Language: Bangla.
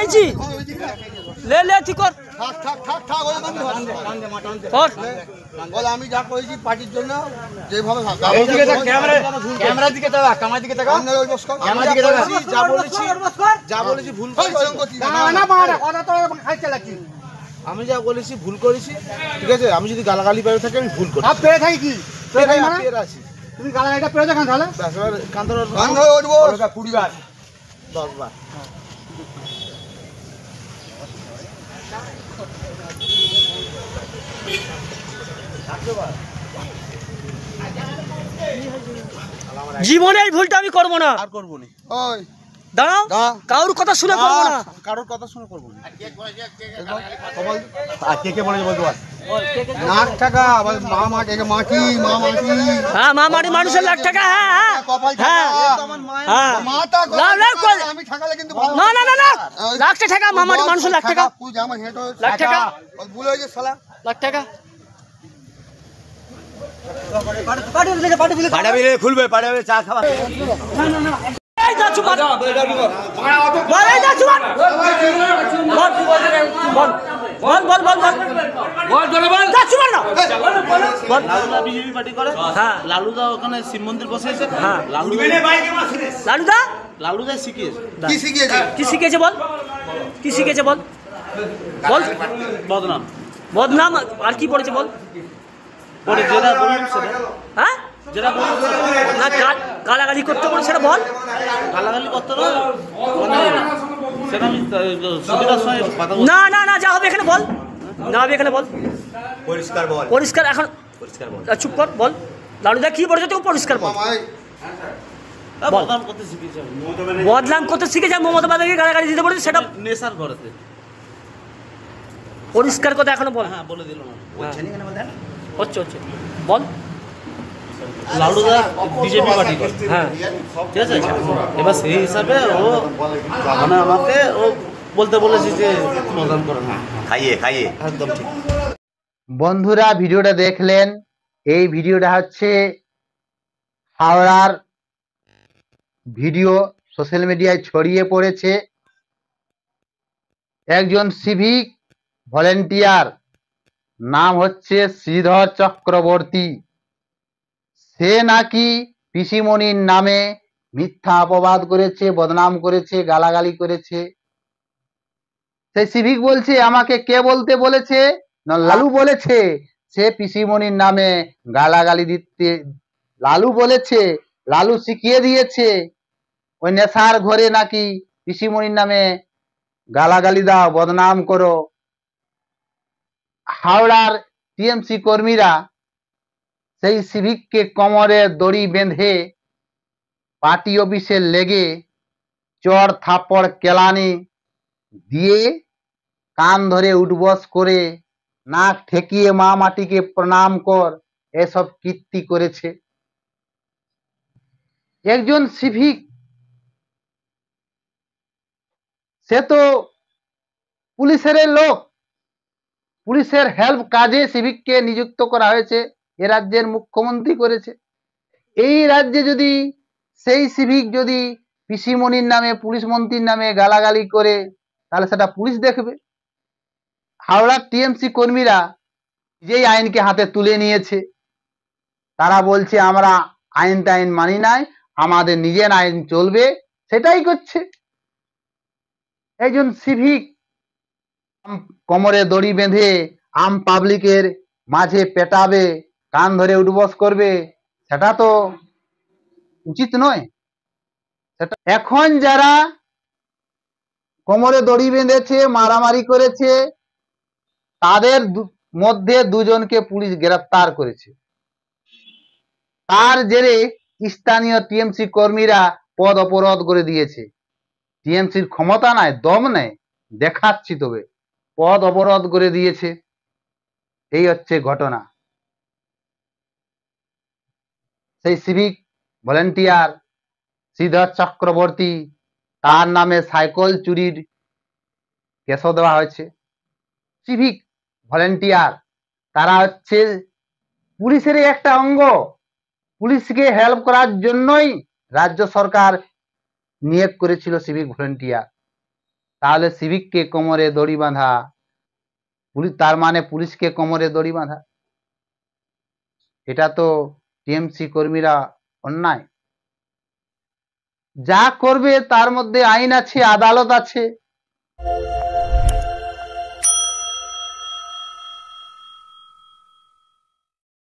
দিয়েছি ले ले ठीक कर আমি যা করেছি পার্টির জন্য যেভাবে যা বলেছি ভুল আমি যা বলেছি ভুল করেছি ঠিক আছে আমি যদি গালাগালি পেয়ে থাকি আমি ভুল করি পেয়ে থাকি কি আছি তুমি গালাগালিটা পেয়ে যাও তাহলে কান ধরে উঠবো 20 বার 10 বার জীবনে এই ভুলটা আমি করব না আর করব না ওই দাঁড়াও কারোর কথা শুনে করব না কারোর কথা শুনে করব না আর কে বলে বলতে পার লাখ টাকা মা মাটি মা মাটি হ্যাঁ মা মাটি মানুষের লাখ টাকা হ্যাঁ হ্যাঁ হ্যাঁ মাটা আমি ঠকালে কিন্তু না না না না লাখ টাকা মা মাটি মানুষের লাখ টাকা তুই যে আমার হেঁটো লাখ টাকা ভুল হয়ে গেছে শালা লাখ টাকা পাড়া বিলে খুলবে পাড়া বিলে চা খাওয়া না না এই যা চুপ বল এই যা চুপ বল বল বল বল বল বল বল যা চুপ না বল লালুদা বিজেপি পার্টি করে হ্যাঁ লালুদা ওখানে শিব মন্দির বসেছে হ্যাঁ লালুদা শিখিয়েছে কি শিখেছে বল কি শিখেছে বল বল বদনাম বদনাম আর কি পড়েছে বল পরে যেটা বললাম সেটা হ্যাঁ যেটা বললাম না গালাগালি করতে বল সেটা বল গালাগালি করতে না মানে সেটা আমি সুবিধার সঙ্গে কথা বলছি না না না যা হবে এখানে বল না হবে এখানে বল পরিষ্কার বল পরিষ্কার এখন পরিষ্কার বল চুপ কর বল লালুদা কি বলেছে তুই পরিষ্কার বল বদনাম করতে শিখিয়েছে বদনাম করতে শিখে যা মমতা ব্যানার্জি গালাগালি দিতে বলেছে সেটা নেশার ঘরেতে পরিষ্কার কথা এখনো বল হ্যাঁ বলে দিল না হচ্ছে হচ্ছে বল লালুদা বিজেপি পার্টি করে হ্যাঁ ঠিক আছে এবার সেই হিসাবে ও মানে আমাকে ও বলতে বলেছে যে বদনাম করে না খাইয়ে একদম ঠিক বন্ধুরা ভিডিওটা দেখলেন এই ভিডিওটা হচ্ছে হাওড়ার ভিডিও সোশ্যাল মিডিয়ায় ছড়িয়ে পড়েছে একজন সিভিক ভলেন্টিয়ার নাম হচ্ছে শ্রীধর চক্রবর্তী সে নাকি পিসিমণির নামে মিথ্যা অপবাদ করেছে বদনাম করেছে গালাগালি করেছে সেই সিভিক বলছে আমাকে কে বলতে বলেছে না লালু বলেছে সে পিসিমণির নামে গালাগালি দিতে লালু বলেছে লালু শিখিয়ে দিয়েছে ওই নেশার ঘরে নাকি পিসিমণির নামে গালাগালি দাও বদনাম করো হাওড়ার টিএমসি কর্মীরা সেই সিভিককে কোমরে দড়ি বেঁধে পার্টি অফিসে লেগে চর থাপ্পড় কেলানি দিয়ে কান ধরে উঠবস করে নাক ঠেকিয়ে মা মাটিকে প্রণাম কর এসব কীর্তি করেছে একজন সিভিক সে তো পুলিশের লোক পুলিশের হেল্প কাজে সিভিককে নিযুক্ত করা হয়েছে এ রাজ্যের মুখ্যমন্ত্রী করেছে এই রাজ্যে যদি সেই সিভিক যদি পিসিমণির নামে পুলিশ মন্ত্রীর নামে গালাগালি করে তাহলে সেটা পুলিশ দেখবে হাওড়ার টিএমসি কর্মীরা যেই আইনকে হাতে তুলে নিয়েছে তারা বলছে আমরা আইন টাইন মানি নাই আমাদের নিজের আইন চলবে সেটাই করছে একজন সিভিক কোমরে দড়ি বেঁধে আম পাবলিকের মাঝে পেটাবে কান ধরে উঠবস করবে সেটা তো উচিত নয় সেটা এখন যারা কোমরে দড়ি বেঁধেছে মারামারি করেছে তাদের মধ্যে দুজনকে পুলিশ গ্রেফতার করেছে তার জেরে স্থানীয় টিএমসি কর্মীরা পদ অবরোধ করে দিয়েছে টিএমসির ক্ষমতা নাই দম নেই দেখাচ্ছি তবে পদ অবরোধ করে দিয়েছে এই হচ্ছে ঘটনা সেই সিভিক ভলেন্টিয়ার শ্রীধর চক্রবর্তী তার নামে সাইকেল চুরির কেসও দেওয়া হয়েছে সিভিক ভলেন্টিয়ার তারা হচ্ছে পুলিশের একটা অঙ্গ পুলিশকে হেল্প করার জন্যই রাজ্য সরকার নিয়োগ করেছিল সিভিক ভলেন্টিয়ার তাহলে সিভিককে কোমরে দড়ি বাঁধা, তার মানে পুলিশকে কোমরে দড়ি বাঁধা, এটা তো টিএমসি কর্মীরা অন্যায়। যা করবে তার মধ্যে আইন আছে, আদালত আছে।